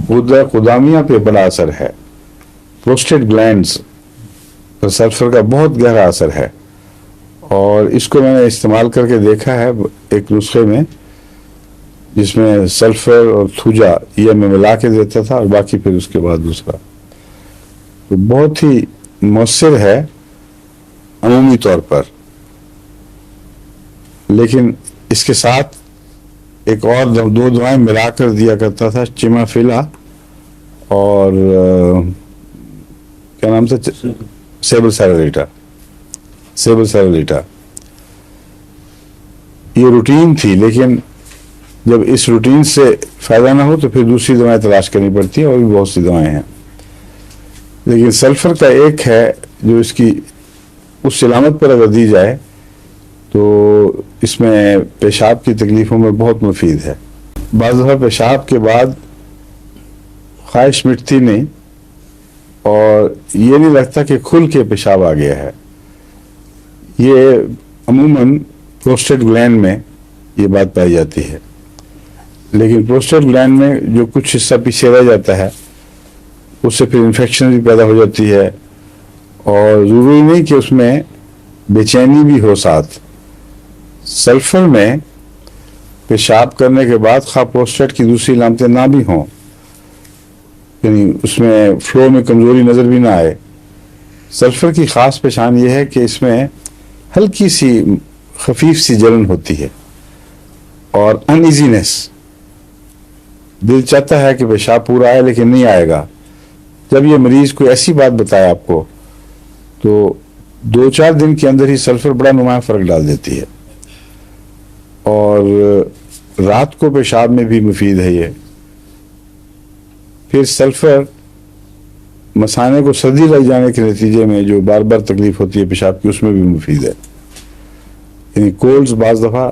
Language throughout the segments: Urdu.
غدہ قدامیہ پہ بڑا اثر ہے، پروسٹیٹ گلینڈز پر سلفر کا بہت گہرا اثر ہے، اور اس کو میں نے استعمال کر کے دیکھا ہے ایک نسخے میں جس میں سلفر اور تھوجا یہ میں ملا کے دیتا تھا اور باقی پھر اس کے بعد دوسرا، تو بہت ہی مؤثر ہے عمومی طور پر. لیکن اس کے ساتھ ایک اور دو دوائیں ملا کر دیا کرتا تھا، چیمافیلا اور کیا نام تھا، سیبل سیرولیٹا. یہ روٹین تھی، لیکن جب اس روٹین سے فائدہ نہ ہو تو پھر دوسری دوائیں تلاش کرنی پڑتی ہیں، اور بھی بہت سی دوائیں ہیں. لیکن سلفر کا ایک ہے جو اس کی اس علامت پر اگر دی جائے تو اس میں پیشاب کی تکلیفوں میں بہت مفید ہے. بعض دفعہ پیشاب کے بعد خواہش مٹتی نہیں اور یہ نہیں لگتا کہ کھل کے پیشاب آ گیا ہے. یہ عموماً پروسٹیٹ گلینڈ میں یہ بات پائی جاتی ہے، لیکن پروسٹیٹ گلینڈ میں جو کچھ حصہ پیچھے رہ جاتا ہے اس سے پھر انفیکشن بھی پیدا ہو جاتی ہے، اور ضروری نہیں کہ اس میں بے چینی بھی ہو ساتھ. سلفر میں پیشاب کرنے کے بعد خواہ پروسٹیٹ کی دوسری علامتیں نہ بھی ہوں، یعنی اس میں فلو میں کمزوری نظر بھی نہ آئے، سلفر کی خاص پہچان یہ ہے کہ اس میں ہلکی سی خفیف سی جلن ہوتی ہے اور ان ایزینس. دل چاہتا ہے کہ پیشاب پورا آئے لیکن نہیں آئے گا. جب یہ مریض کوئی ایسی بات بتائے آپ کو تو 2-4 دن کے اندر ہی سلفر بڑا نمایاں فرق ڈال دیتی ہے. اور رات کو پیشاب میں بھی مفید ہے یہ. پھر سلفر مثانے کو سردی لگ جانے کے نتیجے میں جو بار بار تکلیف ہوتی ہے پیشاب کی، اس میں بھی مفید ہے. یعنی کولز بعض دفعہ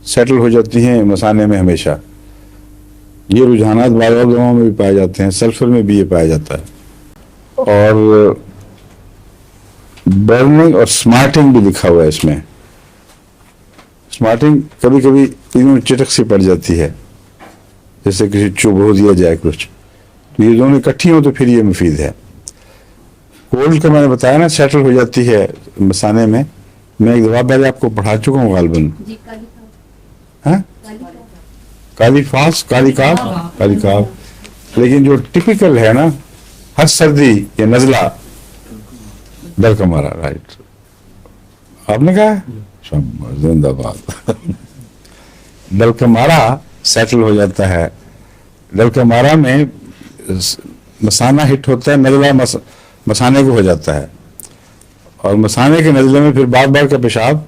سیٹل ہو جاتی ہیں مثانے میں ہمیشہ. یہ رجحانات بعض دواؤں میں بھی پائے جاتے ہیں، سلفر میں بھی یہ پایا جاتا ہے. اور برننگ اور سمارٹنگ بھی لکھا ہوا ہے اس میں. سمارٹنگ کبھی کبھی تینوں چٹک سی پڑ جاتی ہے، جیسے کسی چوب ہو دیا جائے کچھ، تو یہ دونوں اکٹھی ہوں تو پھر یہ مفید ہے. کولڈ کا میں نے بتایا نا سیٹل ہو جاتی ہے مثانے میں. میں ایک دفعہ پہلے آپ کو پڑھا چکا ہوں غالباً. کالی کاف. لیکن جو ٹپیکل ہے نا، ہر سردی یا نزلہ، ڈر کا مارا. رائٹ، آپ نے کہا زندہ باد. ڈر کا مارا سیٹل ہو جاتا ہے. ڈر کا مارا میں مثانہ ہٹ ہوتا ہے، نزلہ مثانے کو ہو جاتا ہے، اور مثانے کے نزلے میں پھر بار بار کا پیشاب،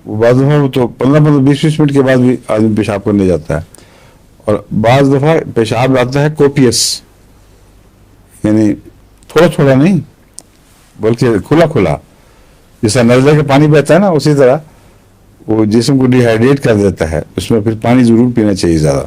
بعض دفعہ تو 15-20 منٹ کے بعد بھی آدمی پیشاب کرنے جاتا ہے. اور بعض دفعہ پیشاب آتا ہے کوپیس، یعنی تھوڑا تھوڑا نہیں بلکہ کھلا کھلا، جیسا نزلے کا پانی بہتا ہے نا، اسی طرح وہ جسم کو ڈی ہائیڈریٹ کر دیتا ہے. اس میں پھر پانی ضرور پینا چاہیے زیادہ.